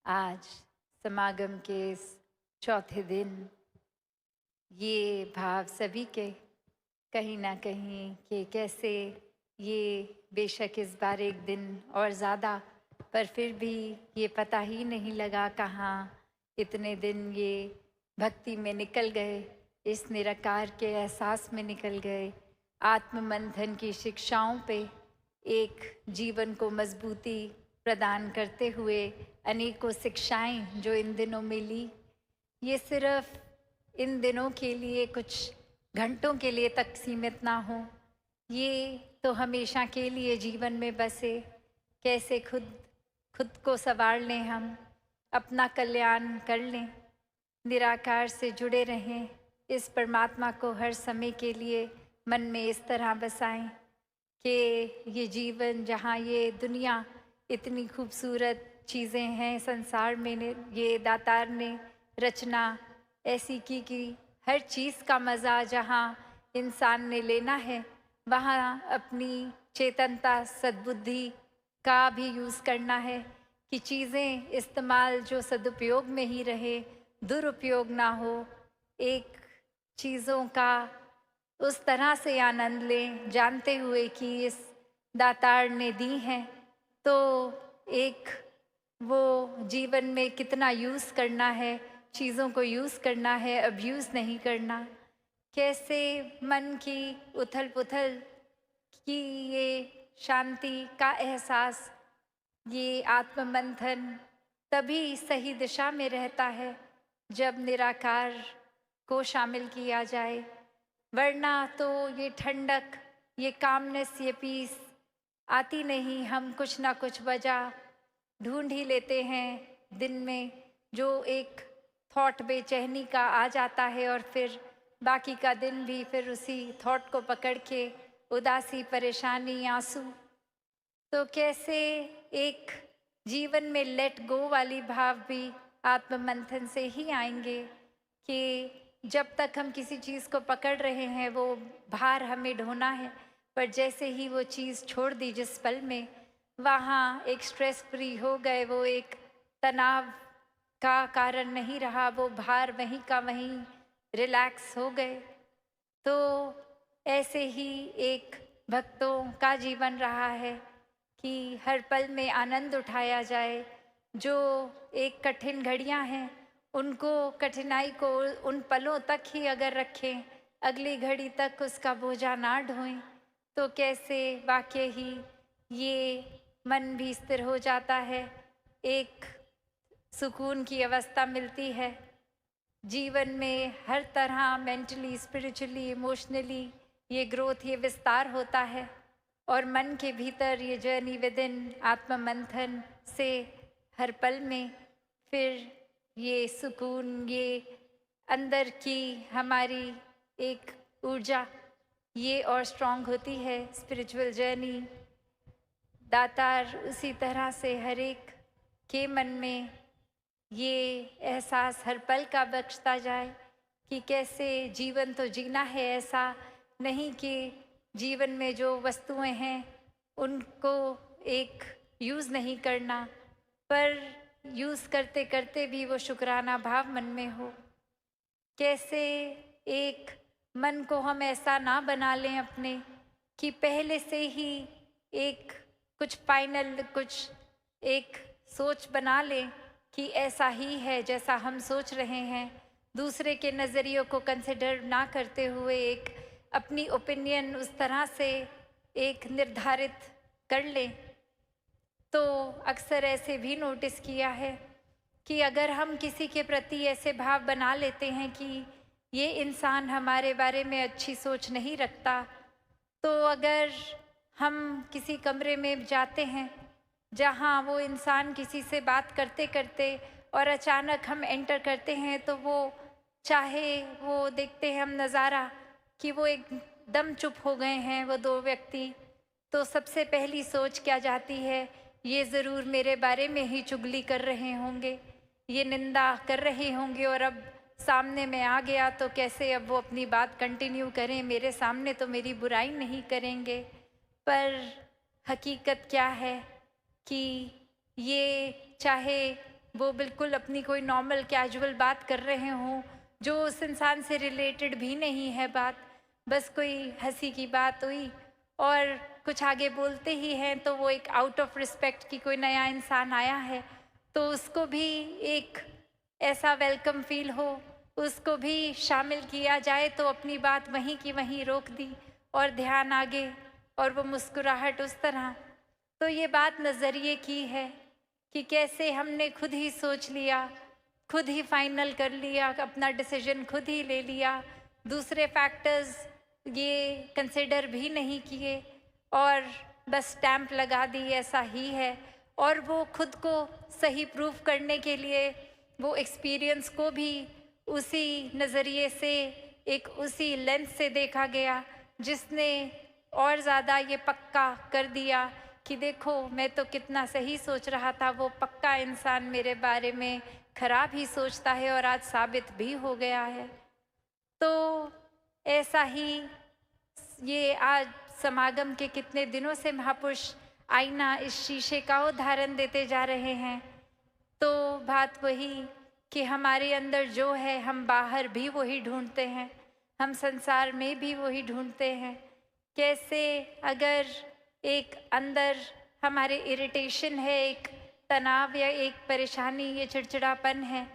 आज समागम के इस चौथे दिन ये भाव सभी के कहीं ना कहीं कि कैसे ये बेशक इस बार एक दिन और ज़्यादा, पर फिर भी ये पता ही नहीं लगा कहाँ इतने दिन ये भक्ति में निकल गए, इस निराकार के एहसास में निकल गए, आत्म मंथन की शिक्षाओं पे एक जीवन को मजबूती प्रदान करते हुए अनेकों शिक्षाएं जो इन दिनों में ली, ये सिर्फ इन दिनों के लिए कुछ घंटों के लिए तक सीमित ना हो, ये तो हमेशा के लिए जीवन में बसे। कैसे खुद खुद को संवार लें, हम अपना कल्याण कर लें, निराकार से जुड़े रहें, इस परमात्मा को हर समय के लिए मन में इस तरह बसाएं कि ये जीवन, जहाँ ये दुनिया इतनी खूबसूरत चीज़ें हैं संसार में, ये दातार ने रचना ऐसी की कि हर चीज़ का मज़ा जहाँ इंसान ने लेना है, वहाँ अपनी चेतनता सद्बुद्धि का भी यूज़ करना है कि चीज़ें इस्तेमाल जो सदुपयोग में ही रहे, दुरुपयोग ना हो। एक चीज़ों का उस तरह से आनंद लें जानते हुए कि इस दातार ने दी हैं, तो एक वो जीवन में कितना यूज़ करना है, चीज़ों को यूज़ करना है, अब्यूज़ नहीं करना। कैसे मन की उथल पुथल की ये शांति का एहसास, ये आत्म मंथन तभी सही दिशा में रहता है जब निराकार को शामिल किया जाए, वरना तो ये ठंडक, ये कामनेस, ये पीस आती नहीं। हम कुछ ना कुछ वजह ढूंढ ही लेते हैं दिन में, जो एक थॉट बेचैनी का आ जाता है और फिर बाकी का दिन भी फिर उसी थॉट को पकड़ के उदासी, परेशानी, आंसू। तो कैसे एक जीवन में लेट गो वाली भाव भी आत्म मंथन से ही आएंगे कि जब तक हम किसी चीज़ को पकड़ रहे हैं वो भार हमें ढोना है, पर जैसे ही वो चीज़ छोड़ दी जिस पल में, वहाँ एक स्ट्रेस फ्री हो गए, वो एक तनाव का कारण नहीं रहा, वो भार वहीं का वहीं रिलैक्स हो गए। तो ऐसे ही एक भक्तों का जीवन रहा है कि हर पल में आनंद उठाया जाए। जो एक कठिन घड़ियां हैं, उनको, कठिनाई को उन पलों तक ही अगर रखें, अगली घड़ी तक उसका बोझा ना ढोएं, तो कैसे वाकई ही ये मन भी स्थिर हो जाता है, एक सुकून की अवस्था मिलती है। जीवन में हर तरह मेंटली, स्पिरिचुअली, इमोशनली ये ग्रोथ, ये विस्तार होता है, और मन के भीतर ये जर्नी विद इन आत्म मंथन से हर पल में फिर ये सुकून, ये अंदर की हमारी एक ऊर्जा ये और स्ट्रॉन्ग होती है। स्पिरिचुअल जर्नी दातार उसी तरह से हर एक के मन में ये एहसास हर पल का बख्शता जाए कि कैसे जीवन तो जीना है, ऐसा नहीं कि जीवन में जो वस्तुएं हैं उनको एक यूज़ नहीं करना, पर यूज़ करते करते भी वो शुक्राना भाव मन में हो। कैसे एक मन को हम ऐसा ना बना लें अपने कि पहले से ही एक कुछ फाइनल, कुछ एक सोच बना लें कि ऐसा ही है जैसा हम सोच रहे हैं, दूसरे के नज़रियों को कंसिडर ना करते हुए एक अपनी ओपिनियन उस तरह से एक निर्धारित कर लें। तो अक्सर ऐसे भी नोटिस किया है कि अगर हम किसी के प्रति ऐसे भाव बना लेते हैं कि ये इंसान हमारे बारे में अच्छी सोच नहीं रखता, तो अगर हम किसी कमरे में जाते हैं जहाँ वो इंसान किसी से बात करते करते और अचानक हम एंटर करते हैं, तो वो, चाहे वो देखते हैं हम नज़ारा कि वो एकदम चुप हो गए हैं वो दो व्यक्ति, तो सबसे पहली सोच क्या जाती है, ये ज़रूर मेरे बारे में ही चुगली कर रहे होंगे, ये निंदा कर रहे होंगे, और अब सामने में आ गया तो कैसे अब वो अपनी बात कंटिन्यू करें, मेरे सामने तो मेरी बुराई नहीं करेंगे। पर हकीकत क्या है कि ये चाहे वो बिल्कुल अपनी कोई नॉर्मल कैजुअल बात कर रहे हों जो उस इंसान से रिलेटेड भी नहीं है बात, बस कोई हंसी की बात हुई और कुछ आगे बोलते ही हैं तो वो एक आउट ऑफ रिस्पेक्ट कि कोई नया इंसान आया है तो उसको भी एक ऐसा वेलकम फील हो, उसको भी शामिल किया जाए, तो अपनी बात वहीं की वहीं रोक दी और ध्यान आगे और वो मुस्कुराहट उस तरह। तो ये बात नज़रिए की है कि कैसे हमने खुद ही सोच लिया, खुद ही फाइनल कर लिया, अपना डिसीजन खुद ही ले लिया, दूसरे फैक्टर्स ये कंसिडर भी नहीं किए और बस स्टैंप लगा दी ऐसा ही है। और वो खुद को सही प्रूव करने के लिए वो एक्सपीरियंस को भी उसी नज़रिए से, एक उसी लेंस से देखा गया जिसने और ज़्यादा ये पक्का कर दिया कि देखो मैं तो कितना सही सोच रहा था, वो पक्का इंसान मेरे बारे में खराब ही सोचता है और आज साबित भी हो गया है। तो ऐसा ही ये आज समागम के कितने दिनों से महापुरुष आईना इस शीशे का उदाहरण देते जा रहे हैं। तो बात वही कि हमारे अंदर जो है हम बाहर भी वही ढूंढते हैं, हम संसार में भी वही ढूंढते हैं। कैसे अगर एक अंदर हमारे इरिटेशन है, एक तनाव या एक परेशानी, ये चिड़चिड़ापन है,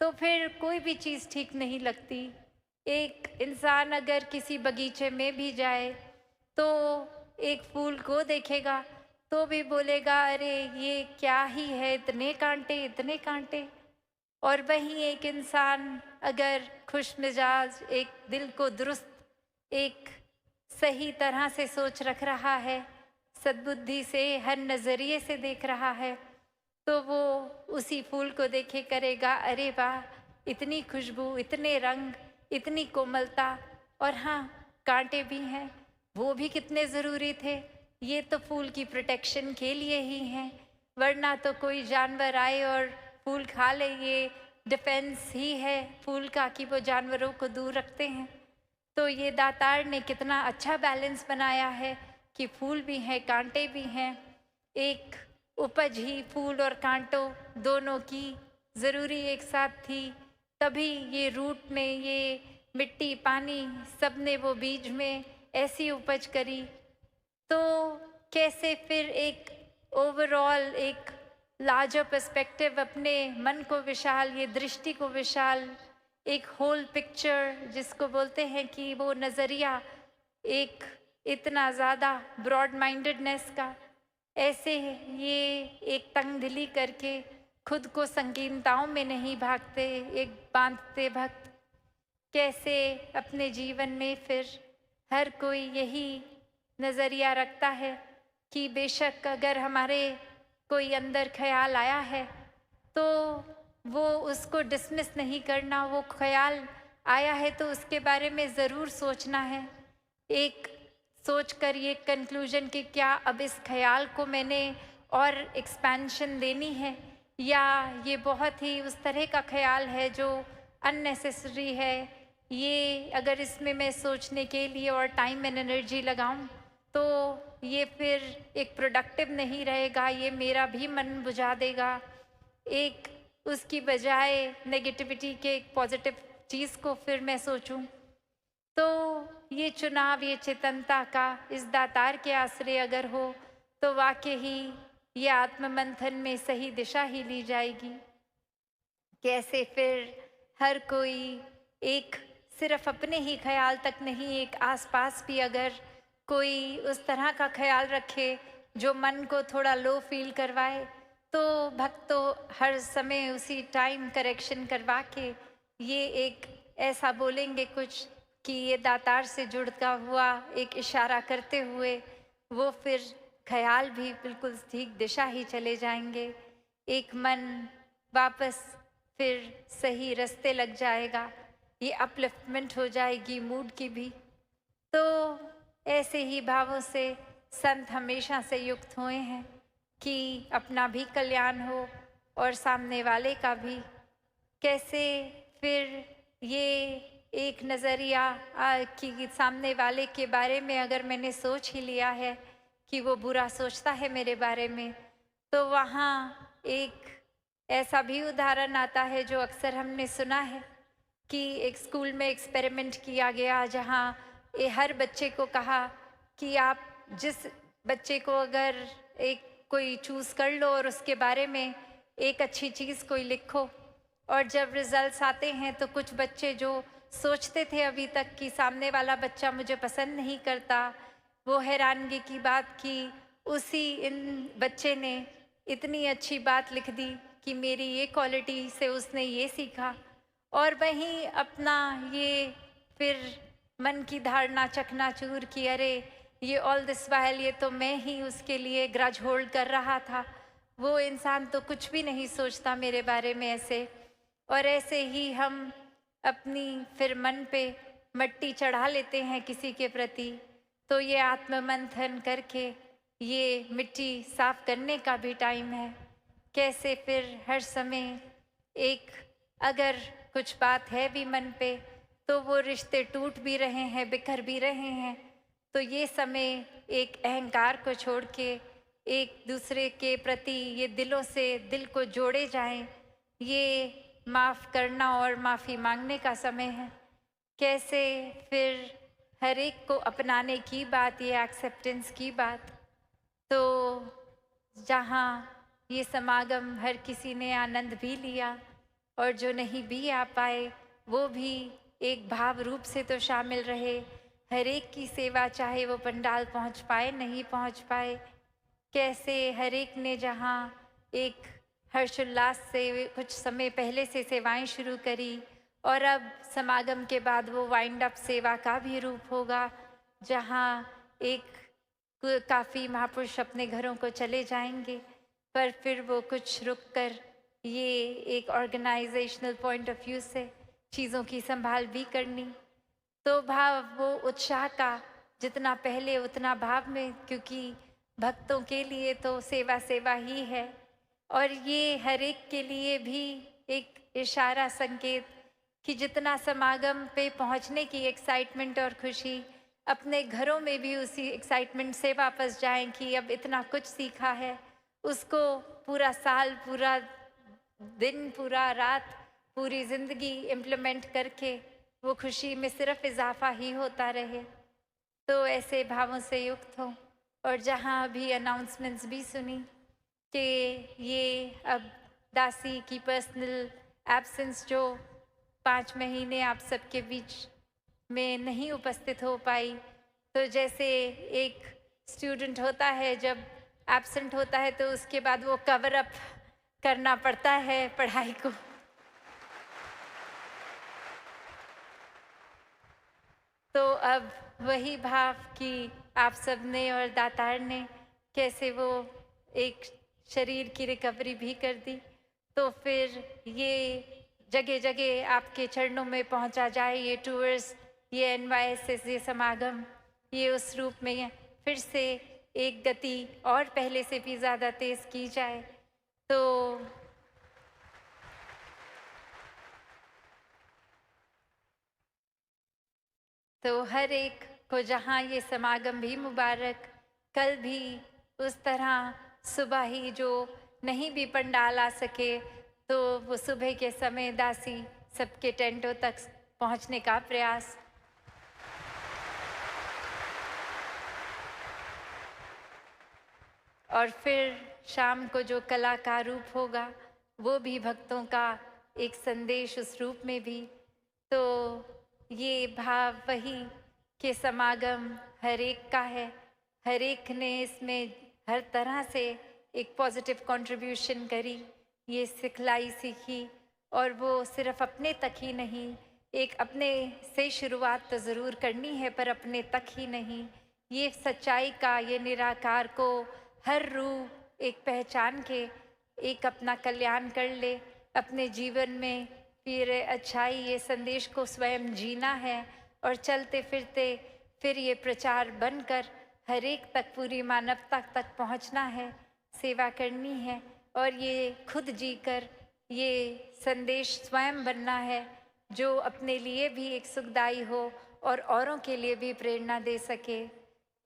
तो फिर कोई भी चीज़ ठीक नहीं लगती। एक इंसान अगर किसी बगीचे में भी जाए तो एक फूल को देखेगा तो भी बोलेगा अरे ये क्या ही है, इतने कांटे इतने कांटे। और वहीं एक इंसान अगर खुश मिजाज, एक दिल को दुरुस्त, एक सही तरह से सोच रख रहा है, सद्बुद्धि से हर नज़रिए से देख रहा है, तो वो उसी फूल को देखे करेगा अरे वाह, इतनी खुशबू, इतने रंग, इतनी कोमलता, और हाँ कांटे भी हैं, वो भी कितने ज़रूरी थे। ये तो फूल की प्रोटेक्शन के लिए ही हैं, वरना तो कोई जानवर आए और फूल खा ले, ये डिफेंस ही है फूल का कि वो जानवरों को दूर रखते हैं। तो ये दातार ने कितना अच्छा बैलेंस बनाया है कि फूल भी हैं, कांटे भी हैं। एक उपज ही फूल और कांटों दोनों की ज़रूरी एक साथ थी, तभी ये रूट ने, ये मिट्टी, पानी, सब ने वो बीज में ऐसी उपज करी। तो कैसे फिर एक ओवरऑल, एक लार्जर पर्सपेक्टिव, अपने मन को विशाल, ये दृष्टि को विशाल, एक होल पिक्चर जिसको बोलते हैं कि वो नज़रिया, एक इतना ज़्यादा ब्रॉड माइंडेडनेस का, ऐसे ये एक तंगदिली करके खुद को संकीर्णताओं में नहीं भागते, एक बांधते भक्त, कैसे अपने जीवन में फिर हर कोई यही नज़रिया रखता है कि बेशक अगर हमारे कोई अंदर ख्याल आया है तो वो उसको डिसमिस नहीं करना, वो ख्याल आया है तो उसके बारे में ज़रूर सोचना है, एक सोच कर ये कंक्लूजन कि क्या अब इस ख्याल को मैंने और एक्सपेंशन देनी है, या ये बहुत ही उस तरह का ख्याल है जो अननेसेसरी है, ये अगर इसमें मैं सोचने के लिए और टाइम एंड एनर्जी लगाऊं तो ये फिर एक प्रोडक्टिव नहीं रहेगा, ये मेरा भी मन बुझा देगा। एक उसकी बजाय नेगेटिविटी के एक पॉजिटिव चीज़ को फिर मैं सोचूं, तो ये चुनाव, ये चेतनता का इस दातार के आश्रय अगर हो तो वाकई ही ये आत्ममंथन में सही दिशा ही ली जाएगी। कैसे फिर हर कोई एक सिर्फ अपने ही ख्याल तक नहीं, एक आसपास भी अगर कोई उस तरह का ख्याल रखे जो मन को थोड़ा लो फील करवाए, तो भक्त तो हर समय उसी टाइम करेक्शन करवा के ये एक ऐसा बोलेंगे कुछ कि ये दातार से जुड़ता हुआ एक इशारा करते हुए वो फिर ख्याल भी बिल्कुल ठीक दिशा ही चले जाएंगे, एक मन वापस फिर सही रास्ते लग जाएगा, ये अपलिफ्टमेंट हो जाएगी मूड की भी। तो ऐसे ही भावों से संत हमेशा से युक्त हुए हैं कि अपना भी कल्याण हो और सामने वाले का भी। कैसे फिर ये एक नज़रिया कि सामने वाले के बारे में अगर मैंने सोच ही लिया है कि वो बुरा सोचता है मेरे बारे में, तो वहाँ एक ऐसा भी उदाहरण आता है जो अक्सर हमने सुना है कि एक स्कूल में एक्सपेरिमेंट किया गया, जहाँ हर बच्चे को कहा कि आप जिस बच्चे को अगर एक कोई चूज़ कर लो और उसके बारे में एक अच्छी चीज़ कोई लिखो, और जब रिजल्ट्स आते हैं तो कुछ बच्चे जो सोचते थे अभी तक कि सामने वाला बच्चा मुझे पसंद नहीं करता, वो हैरानगी की बात कि उसी इन बच्चे ने इतनी अच्छी बात लिख दी कि मेरी ये क्वालिटी से उसने ये सीखा। और वहीं अपना ये फिर मन की धारणा चकनाचूर कि अरे ये ऑल दिस वाइल ये तो मैं ही उसके लिए ग्रज होल्ड कर रहा था, वो इंसान तो कुछ भी नहीं सोचता मेरे बारे में ऐसे। और ऐसे ही हम अपनी फिर मन पे मट्टी चढ़ा लेते हैं किसी के प्रति। तो ये आत्ममंथन करके ये मिट्टी साफ करने का भी टाइम है। कैसे फिर हर समय एक अगर कुछ बात है भी मन पे, तो वो रिश्ते टूट भी रहे हैं, बिखर भी रहे हैं, तो ये समय एक अहंकार को छोड़ के एक दूसरे के प्रति ये दिलों से दिल को जोड़े जाएं। ये माफ़ करना और माफ़ी मांगने का समय है। कैसे फिर हर एक को अपनाने की बात, ये एक्सेप्टेंस की बात। तो जहाँ ये समागम हर किसी ने आनंद भी लिया और जो नहीं भी आ पाए वो भी एक भाव रूप से तो शामिल रहे। हर एक की सेवा, चाहे वो पंडाल पहुंच पाए नहीं पहुंच पाए। कैसे हर एक ने जहाँ एक हर्षोल्लास से कुछ समय पहले से सेवाएं शुरू करी, और अब समागम के बाद वो वाइंड अप सेवा का भी रूप होगा, जहाँ एक काफ़ी महापुरुष अपने घरों को चले जाएंगे, पर फिर वो कुछ रुक कर ये एक ऑर्गेनाइजेशनल पॉइंट ऑफ व्यू से चीज़ों की संभाल भी करनी। तो भाव वो उत्साह का जितना पहले उतना भाव में, क्योंकि भक्तों के लिए तो सेवा सेवा ही है। और ये हर एक के लिए भी एक इशारा, संकेत कि जितना समागम पे पहुंचने की एक्साइटमेंट और खुशी, अपने घरों में भी उसी एक्साइटमेंट से वापस जाएं कि अब इतना कुछ सीखा है, उसको पूरा साल, पूरा दिन, पूरा रात, पूरी ज़िंदगी इम्प्लीमेंट करके वो खुशी में सिर्फ इजाफा ही होता रहे। तो ऐसे भावों से युक्त हो। और जहाँ अभी अनाउंसमेंट्स भी सुनी कि ये अब दासी की पर्सनल एब्सेंस जो 5 महीने आप सबके बीच में नहीं उपस्थित हो पाई, तो जैसे एक स्टूडेंट होता है जब एब्सेंट होता है तो उसके बाद वो कवर अप करना पड़ता है पढ़ाई को। तो अब वही भाव कि आप सब ने और दातार ने कैसे वो एक शरीर की रिकवरी भी कर दी, तो फिर ये जगह जगह आपके चरणों में पहुंचा जाए ये टूर्स, ये NYSS, ये समागम, ये उस रूप में फिर से एक गति और पहले से भी ज़्यादा तेज़ की जाए। तो हर एक को जहाँ ये समागम भी मुबारक, कल भी उस तरह सुबह ही जो नहीं भी पंडाल आ सके तो वो सुबह के समय दासी सबके टेंटों तक पहुँचने का प्रयास। और फिर शाम को जो कला का रूप होगा वो भी भक्तों का एक संदेश उस रूप में भी। तो ये भाव वही कि समागम हर एक का है, हर एक ने इसमें हर तरह से एक पॉजिटिव कंट्रीब्यूशन करी, ये सिखलाई सीखी, और वो सिर्फ अपने तक ही नहीं, एक अपने से शुरुआत तो ज़रूर करनी है पर अपने तक ही नहीं, ये सच्चाई का, ये निराकार को हर रूह एक पहचान के एक अपना कल्याण कर ले अपने जीवन में। फिर अच्छाई, ये संदेश को स्वयं जीना है और चलते फिरते फिर ये प्रचार बनकर हर एक तक, पूरी मानवता तक पहुंचना है, सेवा करनी है, और ये खुद जीकर ये संदेश स्वयं बनना है जो अपने लिए भी एक सुखदाई हो और औरों के लिए भी प्रेरणा दे सके।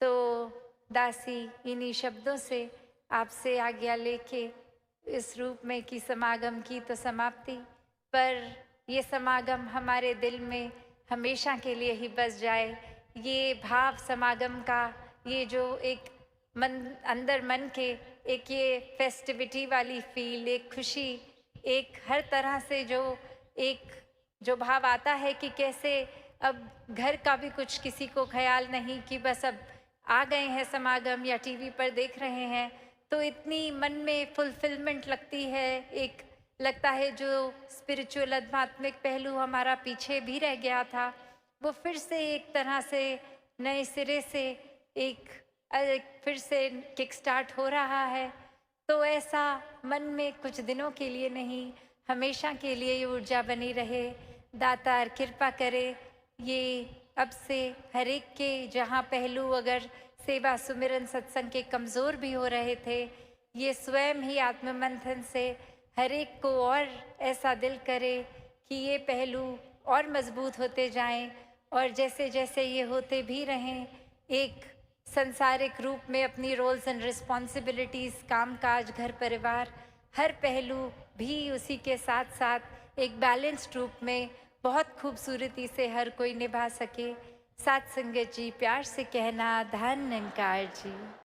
तो दासी इन्हीं शब्दों से आपसे आज्ञा लेके इस रूप में कि समागम की तो समाप्ति, पर ये समागम हमारे दिल में हमेशा के लिए ही बस जाए। ये भाव समागम का, ये जो एक मन अंदर मन के एक ये फेस्टिविटी वाली फील, एक खुशी, एक हर तरह से जो भाव आता है कि कैसे अब घर का भी कुछ किसी को ख्याल नहीं कि बस अब आ गए हैं समागम या टीवी पर देख रहे हैं, तो इतनी मन में फुलफिलमेंट लगती है। एक लगता है जो स्पिरिचुअल आध्यात्मिक पहलू हमारा पीछे भी रह गया था, वो फिर से एक तरह से नए सिरे से फिर से किक स्टार्ट हो रहा है। तो ऐसा मन में कुछ दिनों के लिए नहीं, हमेशा के लिए ये ऊर्जा बनी रहे। दातार कृपा करे ये अब से हर एक के जहाँ पहलू अगर सेवा सुमिरन सत्संग के कमज़ोर भी हो रहे थे, ये स्वयं ही आत्ममंथन से हर एक को और ऐसा दिल करे कि ये पहलू और मजबूत होते जाएं, और जैसे जैसे ये होते भी रहें, एक संसारिक रूप में अपनी रोल्स एंड रिस्पॉन्सिबिलिटीज़, काम काज, घर परिवार, हर पहलू भी उसी के साथ साथ एक बैलेंस्ड रूप में बहुत खूबसूरती से हर कोई निभा सके। साथ संगत जी प्यार से कहना, धन निरंकार जी।